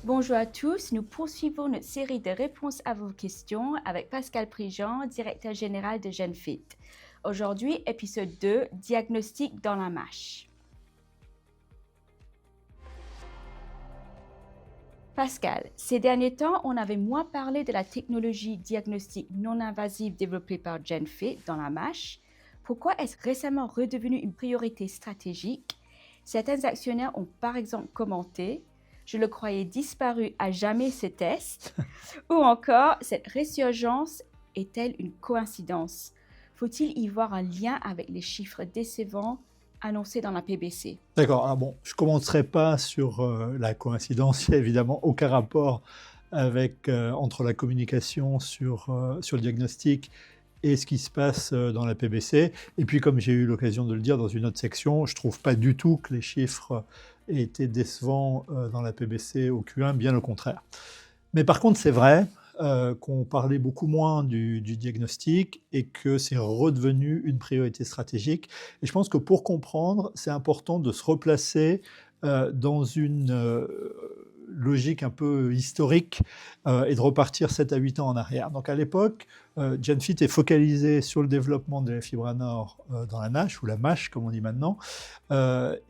Bonjour à tous, nous poursuivons notre série de réponses à vos questions avec Pascal Prigent, directeur général de GenFit. Aujourd'hui, épisode 2, diagnostic dans la mâche. Pascal, ces derniers temps, on avait moins parlé de la technologie diagnostic non invasive développée par GenFit dans la mâche. Pourquoi est-ce récemment redevenu une priorité stratégique? Certains actionnaires ont par exemple commenté: je le croyais disparu à jamais ces tests, ou encore cette résurgence est-elle une coïncidence? Faut-il y voir un lien avec les chiffres décevants annoncés dans la PBC? D'accord, je ne commenterai pas sur la coïncidence, il n'y a évidemment aucun rapport avec, entre la communication sur le diagnostic et ce qui se passe dans la PBC. Et puis, comme j'ai eu l'occasion de le dire dans une autre section, je ne trouve pas du tout que les chiffres aient été décevants dans la PBC au Q1, bien au contraire. Mais par contre, c'est vrai qu'on parlait beaucoup moins du diagnostic et que c'est redevenu une priorité stratégique. Et je pense que pour comprendre, c'est important de se replacer dans une logique un peu historique et de repartir 7 à 8 ans en arrière. Donc à l'époque, GenFit est focalisé sur le développement de la fibranor dans la NASH, ou la mâche comme on dit maintenant,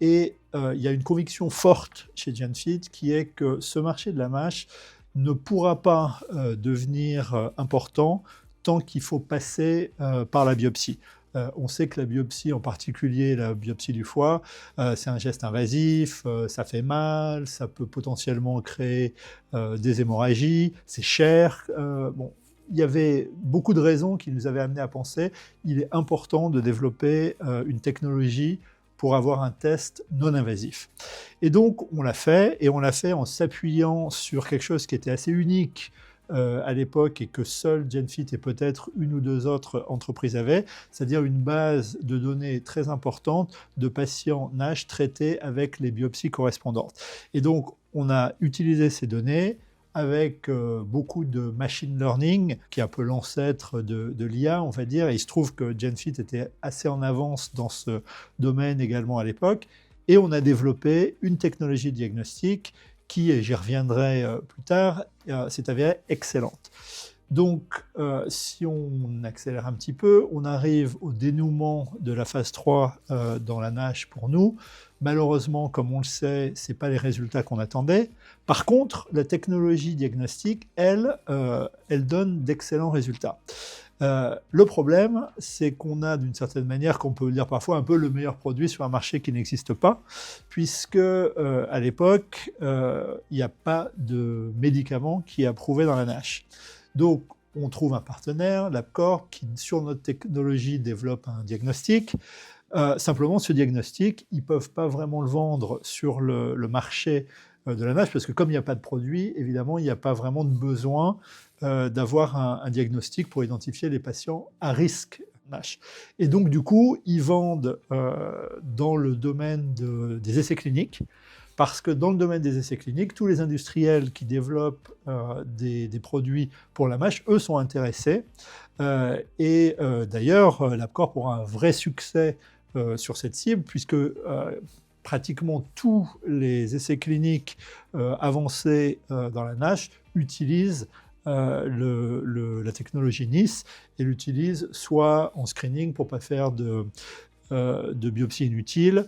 et il y a une conviction forte chez GenFit qui est que ce marché de la mâche ne pourra pas devenir important tant qu'il faut passer par la biopsie. On sait que la biopsie, en particulier la biopsie du foie, c'est un geste invasif, ça fait mal, ça peut potentiellement créer des hémorragies, c'est cher. Il y avait beaucoup de raisons qui nous avaient amenés à penser qu'il est important de développer une technologie pour avoir un test non invasif. Et donc, on l'a fait, et on l'a fait en s'appuyant sur quelque chose qui était assez unique à l'époque et que seul GenFit et peut-être une ou deux autres entreprises avaient, c'est-à-dire une base de données très importante de patients NASH traités avec les biopsies correspondantes. Et donc, on a utilisé ces données avec beaucoup de machine learning, qui est un peu l'ancêtre de l'IA, on va dire. Et il se trouve que GenFit était assez en avance dans ce domaine également à l'époque. Et on a développé une technologie diagnostique qui, et j'y reviendrai plus tard, s'est avérée excellente. Donc, si on accélère un petit peu, on arrive au dénouement de la phase 3 dans la NASH pour nous. Malheureusement, comme on le sait, ce n'est pas les résultats qu'on attendait. Par contre, la technologie diagnostique, elle donne d'excellents résultats. Le problème, c'est qu'on a d'une certaine manière, qu'on peut dire parfois, un peu le meilleur produit sur un marché qui n'existe pas, puisque à l'époque, il n'y a pas de médicament qui est approuvé dans la NASH. Donc, on trouve un partenaire, LabCorp, qui, sur notre technologie, développe un diagnostic. Simplement, ce diagnostic, ils ne peuvent pas vraiment le vendre sur le marché de la NASH, parce que comme il n'y a pas de produit, évidemment, il n'y a pas vraiment de besoin d'avoir un diagnostic pour identifier les patients à risque NASH. Et donc, du coup, ils vendent dans le domaine des essais cliniques, parce que dans le domaine des essais cliniques, tous les industriels qui développent des produits pour la mâche, eux, sont intéressés. D'ailleurs, LabCorp aura un vrai succès sur cette cible, puisque pratiquement tous les essais cliniques avancés dans la NASH utilisent la technologie NIS, et l'utilisent soit en screening pour ne pas faire de biopsie inutile,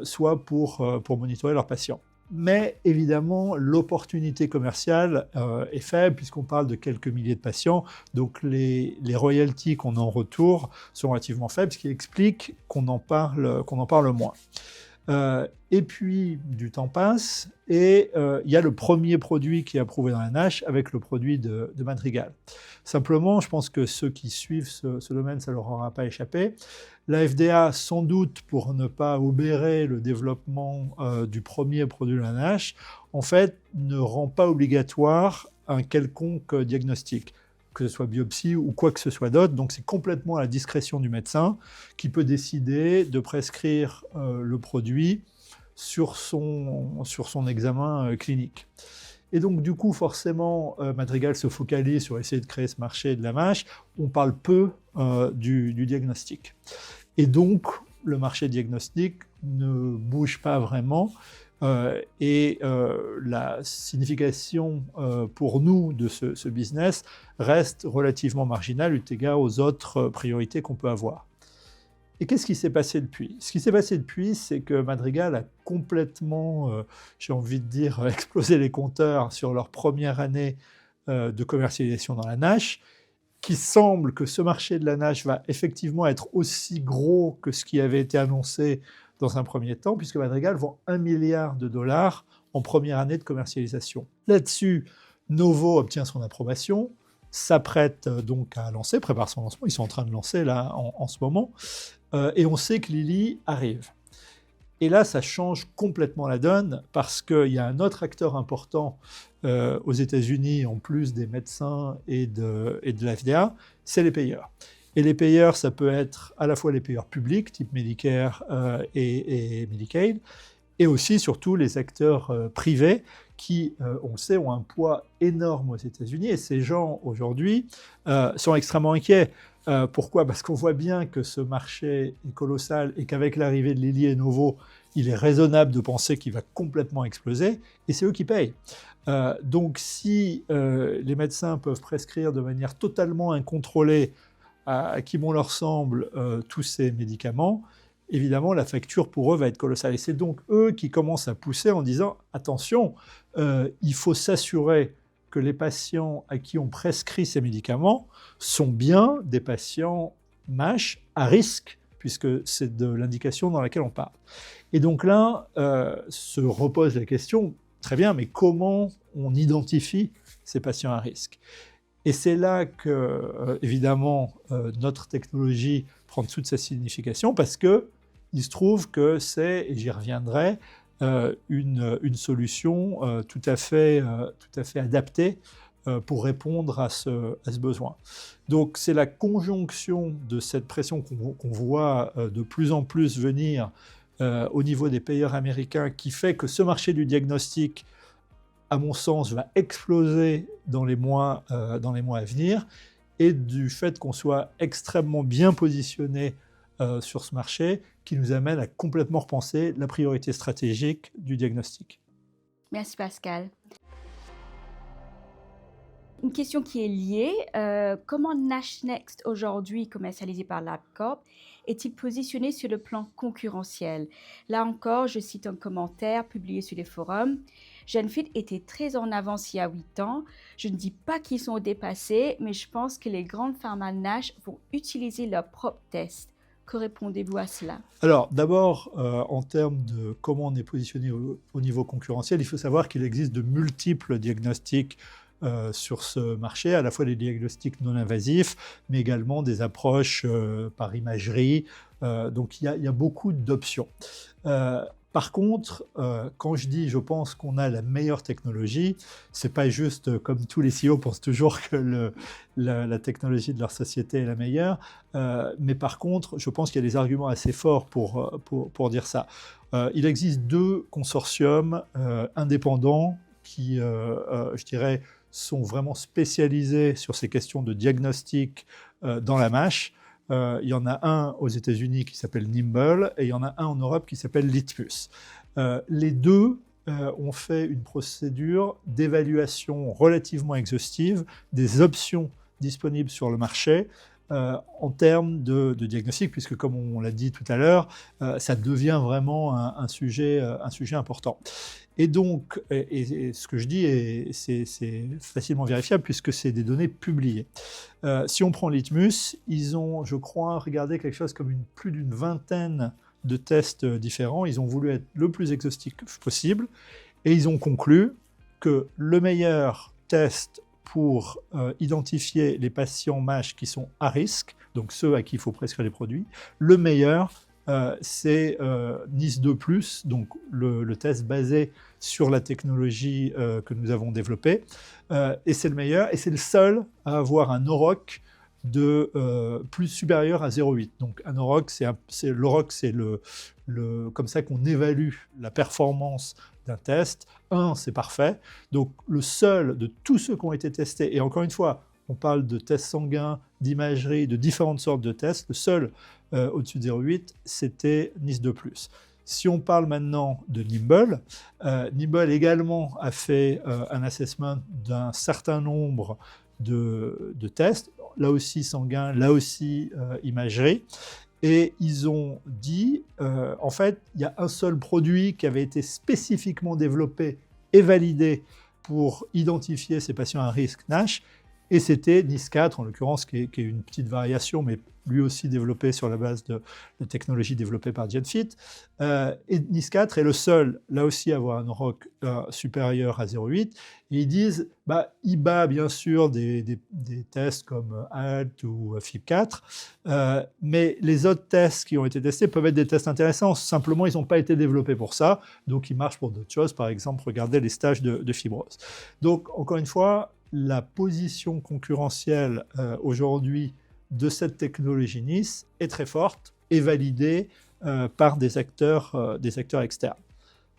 soit pour monitorer leurs patients. Mais évidemment, l'opportunité commerciale est faible, puisqu'on parle de quelques milliers de patients, donc les royalties qu'on a en retour sont relativement faibles, ce qui explique qu'on en parle moins. Et puis, du temps passe, et il y a le premier produit qui est approuvé dans la NASH avec le produit de Madrigal. Simplement, je pense que ceux qui suivent ce domaine, ça ne leur aura pas échappé. La FDA, sans doute pour ne pas obérer le développement du premier produit de la NASH, en fait, ne rend pas obligatoire un quelconque diagnostic, que ce soit biopsie ou quoi que ce soit d'autre. Donc c'est complètement à la discrétion du médecin qui peut décider de prescrire le produit sur son examen clinique. Et donc du coup, forcément, Madrigal se focalise sur essayer de créer ce marché de la mâche. On parle peu du diagnostic. Et donc, le marché diagnostique ne bouge pas vraiment, La signification pour nous de ce business reste relativement marginale eu égard aux autres priorités qu'on peut avoir. Et qu'est-ce qui s'est passé depuis? Ce qui s'est passé depuis, c'est que Madrigal a complètement, j'ai envie de dire, explosé les compteurs sur leur première année de commercialisation dans la NASH, qu'il semble que ce marché de la NASH va effectivement être aussi gros que ce qui avait été annoncé dans un premier temps, puisque Madrigal vend $1 milliard en première année de commercialisation. Là-dessus, Novo obtient son approbation, s'apprête donc à lancer, prépare son lancement, ils sont en train de lancer là en ce moment, et on sait que Lilly arrive. Et là, ça change complètement la donne parce qu'il y a un autre acteur important aux États-Unis, en plus des médecins et de la FDA, c'est les payeurs. Et les payeurs, ça peut être à la fois les payeurs publics, type Medicare et Medicaid, et aussi, surtout, les acteurs privés qui, on le sait, ont un poids énorme aux États-Unis. Et ces gens, aujourd'hui, sont extrêmement inquiets. Pourquoi? Parce qu'on voit bien que ce marché est colossal et qu'avec l'arrivée de Lilly et Novo, il est raisonnable de penser qu'il va complètement exploser, et c'est eux qui payent. Donc si les médecins peuvent prescrire de manière totalement incontrôlée à qui bon leur semble tous ces médicaments, évidemment la facture pour eux va être colossale. Et c'est donc eux qui commencent à pousser en disant « Attention, il faut s'assurer que les patients à qui on prescrit ces médicaments sont bien des patients MASH à risque, puisque c'est de l'indication dans laquelle on parle. » Et donc là, se repose la question, très bien, mais comment on identifie ces patients à risque? Et c'est là que, évidemment, notre technologie prend toute sa signification, parce qu'il se trouve que c'est, et j'y reviendrai, une solution tout à fait adaptée pour répondre à ce besoin. Donc c'est la conjonction de cette pression qu'on voit de plus en plus venir au niveau des payeurs américains qui fait que ce marché du diagnostic, à mon sens, va exploser dans les mois à venir, et du fait qu'on soit extrêmement bien positionné sur ce marché, qui nous amène à complètement repenser la priorité stratégique du diagnostic. Merci Pascal. Une question qui est liée, comment NASH Next, aujourd'hui commercialisé par LabCorp, est-il positionné sur le plan concurrentiel? Là encore, je cite un commentaire publié sur les forums. GenFit était très en avance il y a 8 ans. Je ne dis pas qu'ils sont dépassés, mais je pense que les grandes pharma NASH vont utiliser leurs propres tests. Que répondez-vous à cela? Alors, d'abord, en termes de comment on est positionné au niveau concurrentiel, il faut savoir qu'il existe de multiples diagnostics sur ce marché, à la fois des diagnostics non invasifs, mais également des approches par imagerie. Donc, il y a beaucoup d'options. Par contre, quand je dis je pense qu'on a la meilleure technologie, c'est pas juste comme tous les CEO pensent toujours que la technologie de leur société est la meilleure, mais par contre, je pense qu'il y a des arguments assez forts pour dire ça. Il existe 2 consortiums indépendants qui, je dirais, sont vraiment spécialisés sur ces questions de diagnostic dans la MASH. Il y en a un aux États-Unis qui s'appelle Nimble et il y en a un en Europe qui s'appelle Litmus. Les deux ont fait une procédure d'évaluation relativement exhaustive des options disponibles sur le marché en termes de diagnostic, puisque comme on l'a dit tout à l'heure, ça devient vraiment un sujet important. Et donc, et ce que je dis, c'est facilement vérifiable puisque c'est des données publiées. Si on prend Litmus, ils ont, je crois, regardé quelque chose comme plus d'une vingtaine de tests différents. Ils ont voulu être le plus exhaustif possible et ils ont conclu que le meilleur test pour identifier les patients MASH qui sont à risque, donc ceux à qui il faut prescrire les produits, le meilleur, c'est NIS2+, donc le test basé sur la technologie que nous avons développée. Et c'est le meilleur, et c'est le seul à avoir un OROC de plus supérieur à 0,8. Donc un OROC, l'OROC, c'est comme ça qu'on évalue la performance d'un test. 1, c'est parfait. Donc le seul de tous ceux qui ont été testés, et encore une fois, on parle de tests sanguins, d'imagerie, de différentes sortes de tests, le seul au-dessus de 0,8, c'était NIS2+. Si on parle maintenant de Nimble, Nimble également a fait un assessment d'un certain nombre de tests, là aussi sanguin, là aussi imagerie. Et ils ont dit, en fait, il y a un seul produit qui avait été spécifiquement développé et validé pour identifier ces patients à risque NASH, et c'était NIS4, en l'occurrence, qui est une petite variation, mais lui aussi développé sur la base de technologies développées par GenFit. Et NIS4 est le seul, là aussi, à avoir un ROC supérieur à 0,8. Et ils disent, il bat bien sûr des tests comme ALT ou FIB4, mais les autres tests qui ont été testés peuvent être des tests intéressants. Simplement, ils n'ont pas été développés pour ça, donc ils marchent pour d'autres choses. Par exemple, regardez les stages de fibrose. Donc, encore une fois, la position concurrentielle aujourd'hui de cette technologie NIS est très forte et validée par des acteurs externes.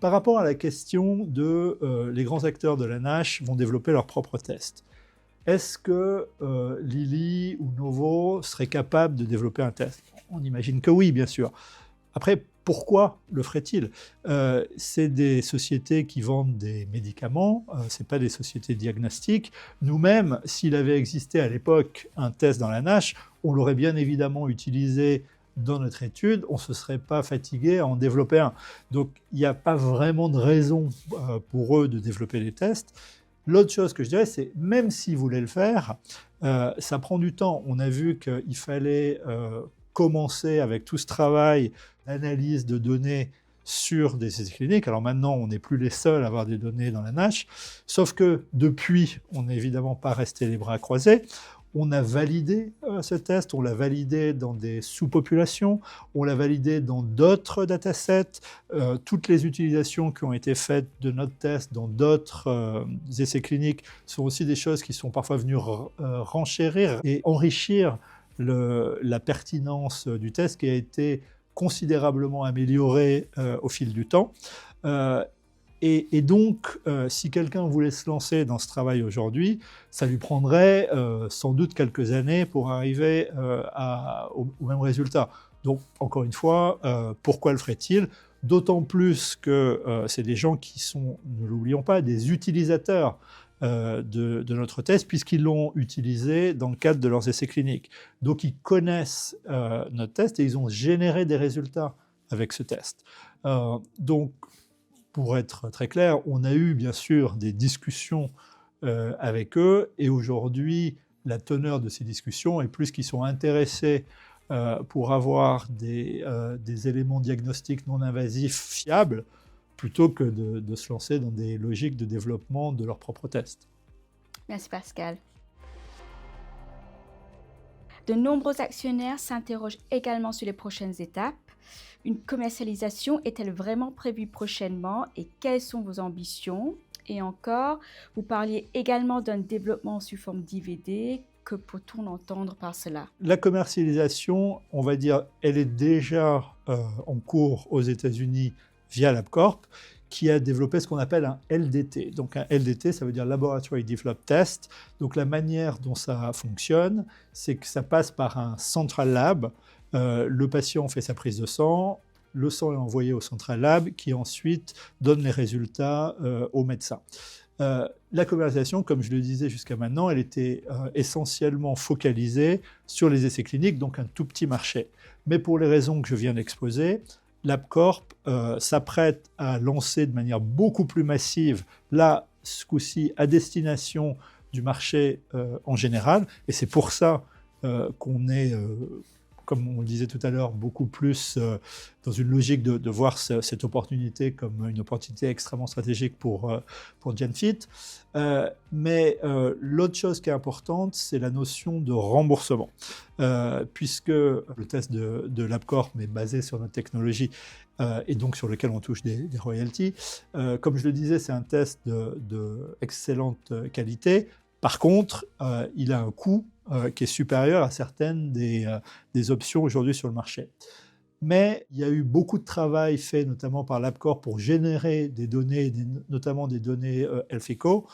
Par rapport à la question de les grands acteurs de la NASH vont développer leurs propres tests. Est-ce que Lilly ou Novo seraient capables de développer un test? On imagine que oui, bien sûr. Après, pourquoi le ferait-il? C'est des sociétés qui vendent des médicaments, ce n'est pas des sociétés diagnostiques. Nous-mêmes, s'il avait existé à l'époque un test dans la NASH, on l'aurait bien évidemment utilisé dans notre étude, on ne se serait pas fatigué à en développer un. Donc, il n'y a pas vraiment de raison pour eux de développer des tests. L'autre chose que je dirais, c'est même s'ils voulaient le faire, ça prend du temps. On a vu qu'il fallait commencer avec tout ce travail d'analyse de données sur des essais cliniques. Alors maintenant, on n'est plus les seuls à avoir des données dans la NASH, sauf que depuis, on n'est évidemment pas resté les bras croisés. On a validé ce test, on l'a validé dans des sous-populations, on l'a validé dans d'autres datasets. Toutes les utilisations qui ont été faites de notre test dans d'autres essais cliniques sont aussi des choses qui sont parfois venues renchérir et enrichir la pertinence du test, qui a été considérablement améliorée au fil du temps. Et donc, si quelqu'un voulait se lancer dans ce travail aujourd'hui, ça lui prendrait sans doute quelques années pour arriver au même résultat. Donc, encore une fois, pourquoi le ferait-il? D'autant plus que c'est des gens qui sont, ne l'oublions pas, des utilisateurs de notre test, puisqu'ils l'ont utilisé dans le cadre de leurs essais cliniques. Donc, ils connaissent notre test et ils ont généré des résultats avec ce test. Donc, pour être très clair, on a eu bien sûr des discussions avec eux, et aujourd'hui, la teneur de ces discussions est plus qu'ils sont intéressés pour avoir des éléments diagnostiques non invasifs fiables, plutôt que de se lancer dans des logiques de développement de leurs propres tests. Merci Pascal. De nombreux actionnaires s'interrogent également sur les prochaines étapes. Une commercialisation est-elle vraiment prévue prochainement et quelles sont vos ambitions? Et encore, vous parliez également d'un développement sous forme d'IVD. Que peut-on entendre par cela? La commercialisation, on va dire, elle est déjà en cours aux États-Unis via LabCorp, qui a développé ce qu'on appelle un LDT. Donc un LDT, ça veut dire Laboratory Developed Test. Donc la manière dont ça fonctionne, c'est que ça passe par un central lab. Le patient fait sa prise de sang, le sang est envoyé au central lab qui ensuite donne les résultats au médecin. La commercialisation, comme je le disais jusqu'à maintenant, elle était essentiellement focalisée sur les essais cliniques, donc un tout petit marché. Mais pour les raisons que je viens d'exposer, LabCorp s'apprête à lancer de manière beaucoup plus massive, là, ce coup-ci, à destination du marché en général. Et c'est pour ça qu'on est, comme on le disait tout à l'heure, beaucoup plus dans une logique de voir cette opportunité comme une opportunité extrêmement stratégique pour GenFit. Mais l'autre chose qui est importante, c'est la notion de remboursement. Puisque le test de LabCorp est basé sur notre technologie et donc sur lequel on touche des royalties. Comme je le disais, c'est un test de excellente qualité. Par contre, il a un coût qui est supérieur à certaines des options aujourd'hui sur le marché. Mais il y a eu beaucoup de travail fait, notamment par LabCorp, pour générer des données, notamment des données Health-Eco,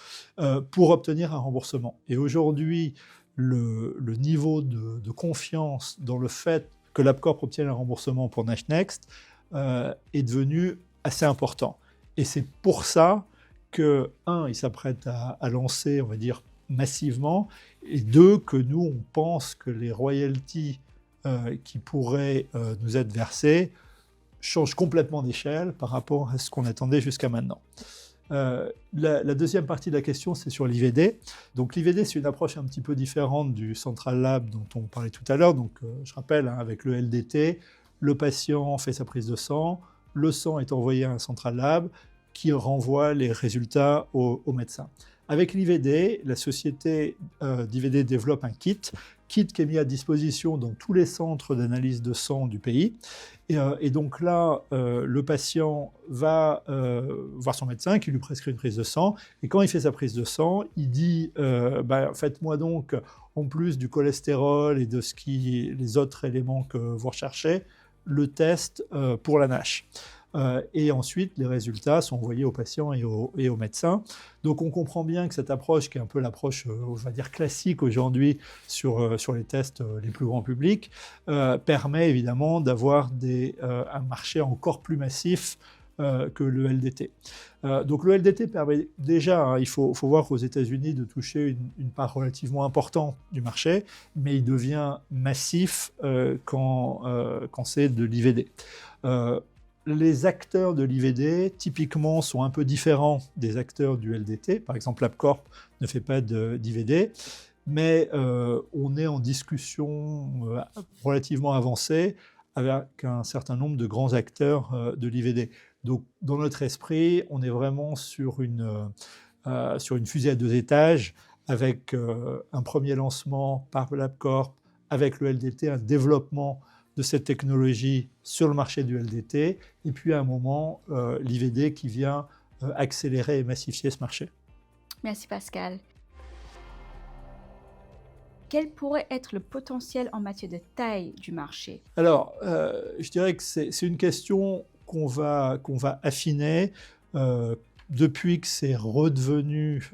pour obtenir un remboursement. Et aujourd'hui, le niveau de confiance dans le fait que LabCorp obtienne un remboursement pour NASH Next est devenu assez important. Et c'est pour ça que, un, il s'apprête à lancer, on va dire, massivement, et deux, que nous, on pense que les royalties qui pourraient nous être versées changent complètement d'échelle par rapport à ce qu'on attendait jusqu'à maintenant. La deuxième partie de la question, c'est sur l'IVD. Donc l'IVD, c'est une approche un petit peu différente du Central Lab dont on parlait tout à l'heure. Donc je rappelle, avec le LDT, le patient fait sa prise de sang, le sang est envoyé à un Central Lab qui renvoie les résultats au médecin. Avec l'IVD, la société d'IVD développe un kit qui est mis à disposition dans tous les centres d'analyse de sang du pays. Et donc là, le patient va voir son médecin qui lui prescrit une prise de sang. Et quand il fait sa prise de sang, il dit faites-moi donc, en plus du cholestérol et de les autres éléments que vous recherchez, le test pour la NASH. Et ensuite, les résultats sont envoyés aux patients et aux médecins. Donc on comprend bien que cette approche, qui est un peu l'approche, on va dire, classique aujourd'hui sur les tests les plus grands publics, permet évidemment d'avoir un marché encore plus massif que le LDT. Donc le LDT permet déjà, il faut voir qu'aux États-Unis, de toucher une part relativement importante du marché, mais il devient massif quand c'est de l'IVD. Les acteurs de l'IVD, typiquement, sont un peu différents des acteurs du LDT. Par exemple, LabCorp ne fait pas d'IVD, mais on est en discussion relativement avancée avec un certain nombre de grands acteurs de l'IVD. Donc, dans notre esprit, on est vraiment sur une fusée à 2 étages, avec un premier lancement par LabCorp, avec le LDT, un développement de cette technologie sur le marché du LDT, et puis à un moment, l'IVD qui vient accélérer et massifier ce marché. Merci Pascal. Quel pourrait être le potentiel en matière de taille du marché? Alors, je dirais que c'est une question qu'on va affiner depuis que c'est redevenu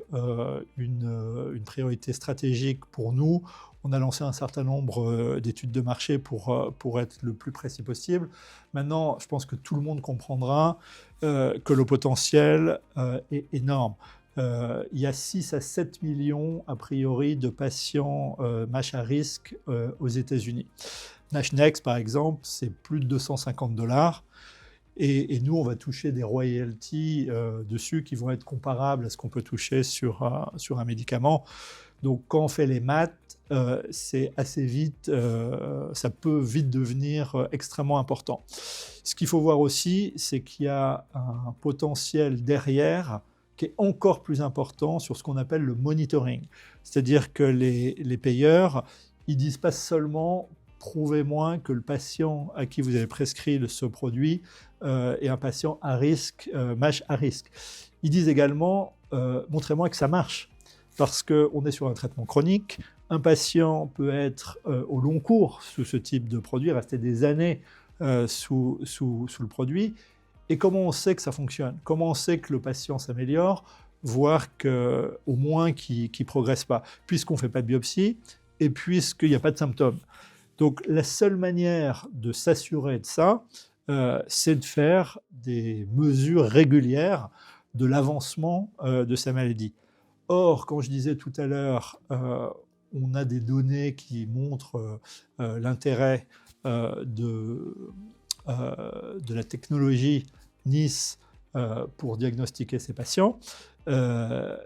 une priorité stratégique pour nous. On a lancé un certain nombre d'études de marché pour être le plus précis possible. Maintenant, je pense que tout le monde comprendra que le potentiel est énorme. Il y a 6 à 7 millions, a priori, de patients MASH à risque aux États-Unis. NASH Next, par exemple, c'est plus de $250. Et nous, on va toucher des royalties dessus qui vont être comparables à ce qu'on peut toucher sur un médicament. Donc, quand on fait les maths, c'est assez vite, ça peut vite devenir extrêmement important. Ce qu'il faut voir aussi, c'est qu'il y a un potentiel derrière qui est encore plus important sur ce qu'on appelle le monitoring. C'est-à-dire que les payeurs, ils disent pas seulement « prouvez-moi que le patient à qui vous avez prescrit ce produit est un patient à risque, MASH à risque ». Ils disent également « montrez-moi que ça marche ». Parce qu'on est sur un traitement chronique, un patient peut être au long cours sous ce type de produit, rester des années sous le produit. Et comment on sait que ça fonctionne? Comment on sait que le patient s'améliore, voire au moins qu'il ne progresse pas, puisqu'on ne fait pas de biopsie et puisqu'il n'y a pas de symptômes. Donc la seule manière de s'assurer de ça, c'est de faire des mesures régulières de l'avancement de sa maladie. Or, quand je disais tout à l'heure, on a des données qui montrent l'intérêt de la technologie NIS pour diagnostiquer ces patients.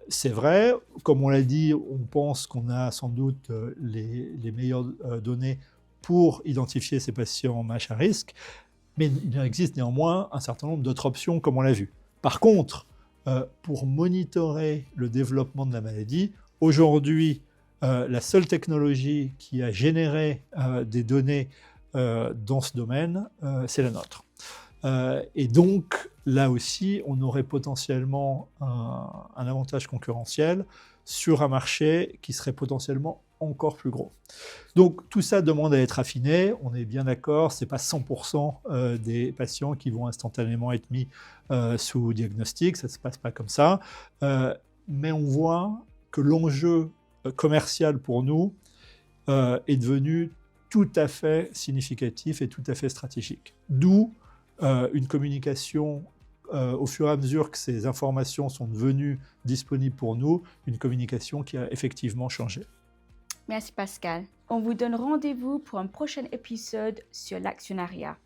C'est vrai, comme on l'a dit, on pense qu'on a sans doute les meilleures données pour identifier ces patients MASH à risque, mais il existe néanmoins un certain nombre d'autres options, comme on l'a vu. Par contre, pour monitorer le développement de la maladie, aujourd'hui, la seule technologie qui a généré des données dans ce domaine, c'est la nôtre. Et donc, là aussi, on aurait potentiellement un avantage concurrentiel sur un marché qui serait potentiellement encore plus gros. Donc, tout ça demande à être affiné. On est bien d'accord, ce n'est pas 100% des patients qui vont instantanément être mis sous diagnostic, ça ne se passe pas comme ça. Mais on voit que l'enjeu commercial pour nous est devenu tout à fait significatif et tout à fait stratégique. D'où une communication au fur et à mesure que ces informations sont devenues disponibles pour nous, une communication qui a effectivement changé. Merci Pascal. On vous donne rendez-vous pour un prochain épisode sur l'actionnariat.